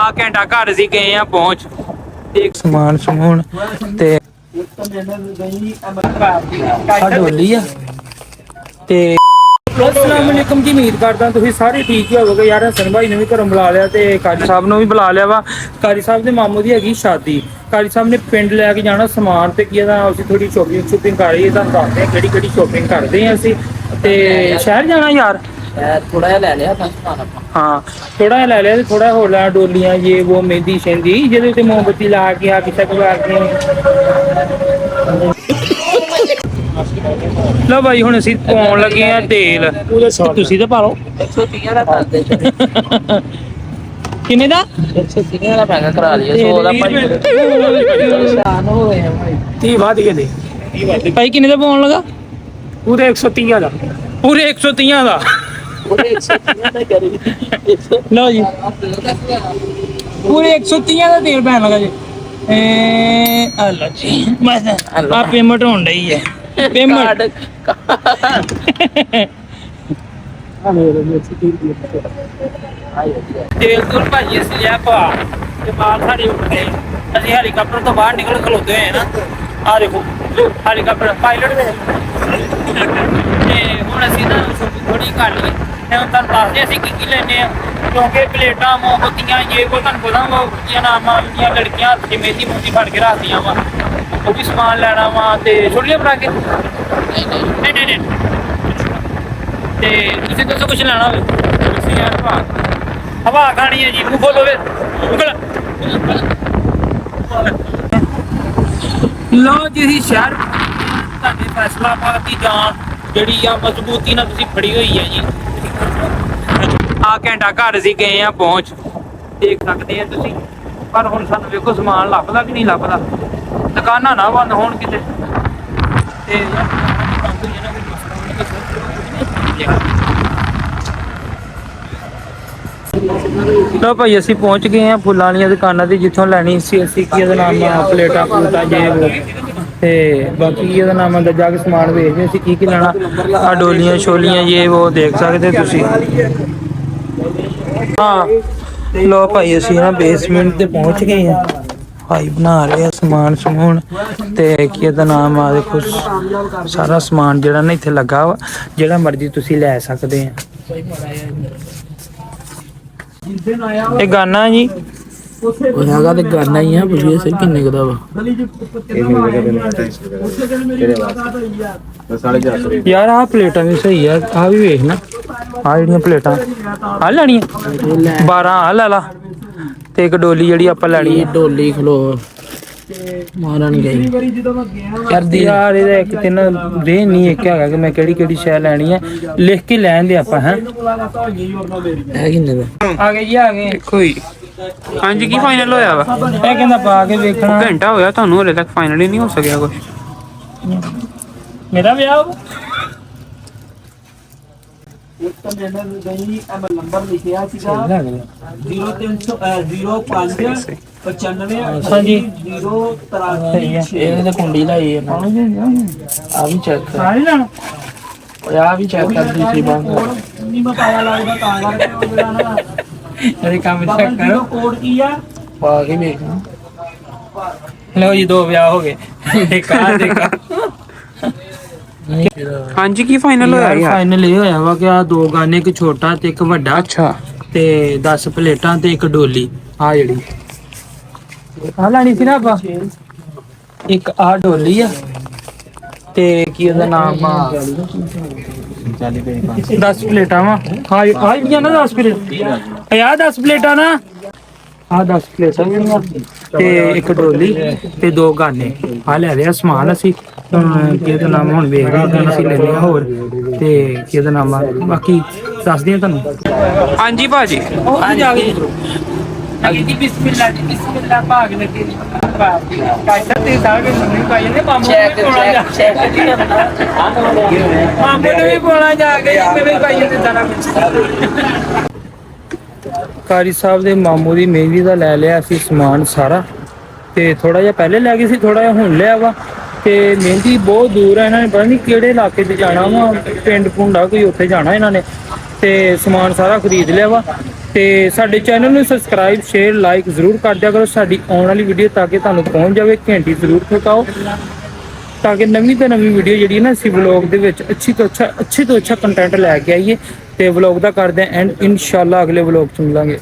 ਆ ਘੰਟਾ ਘਰ ਸੀ ਗਏ ਆ ਪਹੁੰਚ ਇੱਕ ਸਮਾਨ ਸਮੂਨ ਤੇ ਢੋਲੀ ਆ ਤੇ अस्सलाम वालेकुम जी। उम्मीद करदा तुसीं सारे ठीक ही होवोगे यार। हसन भाई ने भी घरों बुला लिया ते कारी साहब ने भी बुला लिया वा। कारी साहब दे मामू दी हैगी शादी। कारी साहब ने पिंड लैके जाना समान ते की असीं थोड़ी शॉपिंग कर रही है। तुहानूं दसदे आं केह्ड़ी शॉपिंग करदे आं असीं ते शहर जाना यार। थोड़ा जिहा लै लिया समान आपां। हाँ थोड़ा जिहा लै लिया ते थोड़ा होर लै डोलियां ये वो मेहंदी शेंदी जेह्दे ते मोमबत्ती ला के अग शग ला के लो भाई हुण असीं पाउण लगे आ तेल। तुसीं ते पा लो 130 ਦਾ ਕਰ ਦੇ। किन्ने दा 130 ਦਾ महंगा करा लिया 100 ਦਾ भाई परेशान हो गए हैं भाई 30 ਵੱਧ ਕੇ ਦੇ भाई किन्ने दा पाउण लगा ਪੂਰੇ 130 ਦਾ पूरे 130 दा पूरे 130 ਦਾ करी लो जी पूरे 130 दा तेल पैन लगा जी। अल्लाह जी बस आ पेमेंट होण डई है पेमेंट तेल तूल भाई ਅਸੀਂ ਲਿਆ ਪਾ ਤੇ ਬਾਹਰ ਸਾਡੇ ਉੱਤੇ ਅਸੀਂ ਹੈਲੀਕਾਪਟਰ ਤੋਂ ਬਾਹਰ ਨਿਕਲ ਖਲੋਤੇ ਹੋਏ ਨਾ। ਆ ਦੇਖੋ ਹੈਲੀਕਾਪਟਰ ਪਾਇਲਟ ਦੇ ਤੇ ਹੁਣ ਅਸੀਂ ਨਾ ਥੋੜੀ ਘੱਟ ਗਈ ਤੇ ਹੁਣ ਤੁਹਾਨੂੰ ਦੱਸਦੇ ਅਸੀਂ ਕੀ ਲੈਣੇ ਆ ਕਿਉਂਕਿ ਪਲੇਟਾਂ ਮੋਮਬੱਤੀਆਂ ਇਹ ਕੋ ਤੁਹਾਨੂੰ ਪਤਾ ਵਾ ਕੁੜੀਆਂ ਨਾਮਾਂ ਦੀਆਂ ਲੜਕੀਆਂ ਜਿਵੇਂ ਮੂੰਹ ਫੜ ਕੇ ਰੱਖਦੀਆਂ ਵਾ ਉਹ ਵੀ ਸਮਾਨ ਲੈਣਾ ਵਾ ਤੇ ਛੋਲੀਆਂ ਬਣਾ ਕੇ ਨਹੀਂ ਤੇ ਤੁਸੀਂ ਦੱਸੋ ਕੁਝ ਲੈਣਾ ਹੋਵੇ ਤੁਸੀਂ ਯਾਰ ਹਵਾ ਖਾਣੀ ਹੈ ਜੀ ਮੂੰਹ ਖੋਲੋ ਵੇ ਲਓ ਜੀ ਅਸੀਂ ਸ਼ਹਿਰ ਤੁਹਾਡੇ ਫੈਸਲਾਬਾਦ ਦੀ ਜਾਨ ਜਿਹੜੀ ਆ ਮਜ਼ਬੂਤੀ ਨਾਲ ਤੁਸੀਂ ਫੜੀ ਹੋਈ ਹੈ ਜੀ। ਆ ਘੰਟਾ ਘਰ ਅਸੀਂ ਗਏ ਆ ਪਹੁੰਚ ਦੇਖ ਸਕਦੇ ਆ ਤੁਸੀਂ ਪਰ ਹੁਣ ਸਾਨੂੰ ਵੇਖੋ ਸਮਾਨ ਲੱਭਦਾ ਕਿ ਨਹੀਂ ਲੱਭਦਾ ਦੁਕਾਨਾਂ ਨਾ ਬੰਦ ਹੋਣ ਕਿਤੇ ਤੇ ਲੋ ਭਾਈ ਅਸੀਂ ਪਹੁੰਚ ਗਏ ਆ ਫੁੱਲਾਂ ਵਾਲੀਆਂ ਦੁਕਾਨਾਂ ਤੇ ਜਿੱਥੋਂ ਲੈਣੀ ਸੀ ਅਸੀਂ ਕੀ ਇਹਦਾ ਨਾਮ ਆ ਪਲੇਟਾਂ ਪਲੂਟਾਂ ਜੇ ਉਹ ਤੇ ਬਾਕੀ ਇਹਦਾ ਨਾਮ ਅੰਦਰ ਜਾ ਕੇ ਸਮਾਨ ਵੇਚਦੇ ਅਸੀਂ ਕੀ ਲੈਣਾ ਆ ਡੋਲੀਆਂ ਛੋਲੀਆਂ ਜੇ ਉਹ ਦੇਖ ਸਕਦੇ ਤੁਸੀਂ। ਹਾਂ ਲੋ ਭਾਈ ਅਸੀਂ ਨਾ ਬੇਸਮੈਂਟ ਤੇ ਪਹੁੰਚ ਗਏ ਆ ਭਾਈ ਬਣਾ ਰਹੇ ਆ ਸਮਾਨ ਸਮੂਨ ਤੇ ਕੀ ਇਹਦਾ ਨਾਮ ਆ ਦੇਖੋ ਸਾਰਾ ਸਮਾਨ ਜਿਹੜਾ ਨਾ ਇੱਥੇ ਲੱਗਾ ਵਾ ਜਿਹੜਾ ਮਰਜ਼ੀ ਤੁਸੀਂ ਲੈ ਸਕਦੇ ਆ। ਇਹ ਗਾਨਾ ਜੀ ਉਹ ਹੈਗਾ ਤੇ ਗਾਨਾ ਹੀ ਆ ਪੁੱਛੀਏ ਸਰ ਕਿੰਨੇ ਦਾ ਵਾ ਯਾਰ ਆਹ ਪਲੇਟਾਂ ਵੀ ਸਹੀ ਆ ਆਹ ਵੀ ਵੇਖ ਨਾ ਆਹ ਜਿਹੜੀਆਂ ਪਲੇਟਾਂ ਆ ਲੈਣੀਆਂ 12 ਆ ਲੈ ਲਾ ਤੇ ਇੱਕ ਡੋਲੀ ਜਿਹੜੀ ਆਪਾਂ ਲੈਣੀ ਹੈ ਡੋਲੀ ਖਲੋ ਮਾਰਨ ਗਈ ਕਰਦੀ ਯਾਰ ਇਹਦਾ ਇੱਕ ਤਿੰਨ ਦੇ ਨਹੀਂ ਇੱਕ ਹੈਗਾ ਕਿ ਮੈਂ ਕਿਹੜੀ ਸ਼ੈ ਲੈਣੀ ਹੈ ਲਿਖ ਕੇ ਲੈਣ ਦੇ ਆਪਾਂ ਹੈ ਕਿੰਨੇ ਦਾ ਆ ਗਏ ਜੀ ਆ ਗਏ ਕੋਈ ਹਾਂਜੀ ਕੀ ਫਾਈਨਲ ਹੋਇਆ ਵਾ ਇਹ ਕਹਿੰਦਾ ਪਾ ਕੇ ਵੇਖਣਾ ਘੰਟਾ ਹੋਇਆ ਤੁਹਾਨੂੰ ਹਲੇ ਤੱਕ ਫਾਈਨਲ ਹੀ ਨਹੀਂ ਹੋ ਸਕਿਆ ਕੁਝ ਮੇਰਾ ਵਿਆਹ ਨੰਬਰ ਲਿਖਿਆ ਸੀਗਾ 0305 ਹਾਂਜੀ 083 ਇਹਨੇ ਤਾਂ ਕੁੰਡੀ ਲਾਈ ਹੈ ਆ ਵੀ ਚੈੱਕ ਕਰ ਨਹੀਂ ਲੈਣਾ ਓਏ ਆ ਵੀ ਚੈੱਕ ਕਰ ਦੂਸਰੀ ਬਾਂਹ ਨਹੀਂ ਬਤਾਇਆ ਲੱਗਦਾ ਤਾਂ ਕਰਕੇ ਉਹ ਜਿਹੜਾ ਨਾ ਅਰੇ ਕੰਮ ਚੈੱਕ ਕਰੋ ਕੋਡ ਕੀ ਆ ਪਾ ਕੇ ਵੇਖ ਲਓ ਜੀ 2 ਵਿਆਹ ਹੋ ਗਏ ਇੱਕ ਆ ਦੇਖਾ ਹਾਂਜੀ ਕੀ ਫਾਈਨਲ ਹੋਇਆ ਯਾਰ ਫਾਈਨਲ ਇਹ ਹੋਇਆ ਵਾ ਕਿ ਆ 2 ਗਾਨੇ ਇੱਕ ਛੋਟਾ ਤੇ ਇੱਕ ਵੱਡਾ ਅੱਛਾ ਤੇ 10 ਪਲੇਟਾਂ ਤੇ ਇੱਕ ਡੋਲੀ ਆ ਜਿਹੜੀ ਆ ਲੈਣੀ ਸੀ ਨਾ ਆਪਾਂ ਇੱਕ ਆ ਡੋਲੀ ਆ ਤੇ ਕੀ ਉਹਦਾ ਨਾਮ ਆ 10 ਪਲੇਟਾਂ ਵਾ ਹਾਂ ਆ ਜਿਹੜੀਆਂ ਨਾ 10 ਪਲੇਟ ਆ 10 ਪਲੇਟਾਂ ਨਾ ਆ 10 ਪਲੇਟਾਂ ਜਿਹੜੀਆਂ ਤੇ ਇੱਕ ਡੋਲੀ ਤੇ 2 ਗਾਨੇ ਆ ਲੈ ਲਿਆ ਸਮਾਨ ਅਸੀਂ ਕਿਹਦਾ ਨਾਮ ਹੁਣ ਵੇਖ ਰਹੇ ਅਸੀਂ ਲੈਣੇ ਆ ਹੋਰ ਤੇ ਕਿਹਦਾ ਨਾਮ ਆ ਬਾਕੀ ਦੱਸਦੇ ਆ ਤੁਹਾਨੂੰ। ਹਾਂਜੀ ਭਾਜੀ ਉਹ ਜਾ ਕੇ ਅਗੇ ਦੀ ਬਿਸਮਿਲ੍ਲਾ ਭਾਗ ਲੱਗੇ ਕਾਇਦਾ ਤੇ ਸਾਰੇ ਮੰਮੀ ਭਾਈ ਨੇ ਮਾਮੂ ਨੂੰ ਕੋਲਾ ਜਾ ਮਾਮੂ ਨੂੰ ਵੀ ਕੋਲਾ ਜਾ ਕੇ ਮੇਰੇ ਭਾਈ ਦੇ ਸਾਰਾ ਕੁਝ कारी साहब दे मामू दी मेहंदी दा ले लिया असी समान सारा ते थोड़ा जिहा पहले लै गए सी थोड़ा जिहा हुण लिया वा ਤੇ ਮਹਿੰਦੀ ਬਹੁਤ ਦੂਰ ਹੈ, ਇਹਨਾਂ ਨੇ ਪਤਾ ਨਹੀਂ ਕਿਹੜੇ ਇਲਾਕੇ 'ਚ ਜਾਣਾ ਵਾ, ਪਿੰਡ ਪੁੰਡਾ ਕੋਈ ਉੱਥੇ ਜਾਣਾ ਇਹਨਾਂ ਨੇ, ਤੇ ਸਮਾਨ ਸਾਰਾ ਖਰੀਦ ਲਿਆ ਵਾ। ਤੇ ਸਾਡੇ ਚੈਨਲ ਨੂੰ ਸਬਸਕ੍ਰਾਈਬ ਸ਼ੇਅਰ ਲਾਈਕ ਜ਼ਰੂਰ ਕਰ ਦਿਆ ਕਰੋ, ਸਾਡੀ ਆਉਣ ਵਾਲੀ ਵੀਡੀਓ ਤਾਂ ਕਿ ਤੁਹਾਨੂੰ ਪਹੁੰਚ ਜਾਵੇ, ਘੰਟੀ ਜ਼ਰੂਰ ਠਕਾਓ ਤਾਂ ਕਿ ਨਵੀਂ ਤੋਂ ਨਵੀਂ ਵੀਡੀਓ ਜਿਹੜੀ ਨਾ ਅਸੀਂ ਵਲੌਗ ਦੇ ਵਿੱਚ ਅੱਛੇ ਤੋਂ ਅੱਛਾ ਕੰਟੈਂਟ ਲੈ ਕੇ ਆਈਏ। ਤੇ ਵਲੌਗ ਦਾ ਕਰਦੇ ਹਾਂ ਐਂਡ ਇਨਸ਼ਾਅੱਲਾ ਅਗਲੇ ਵਲੌਗ 'ਚ ਮਿਲਾਂਗੇ।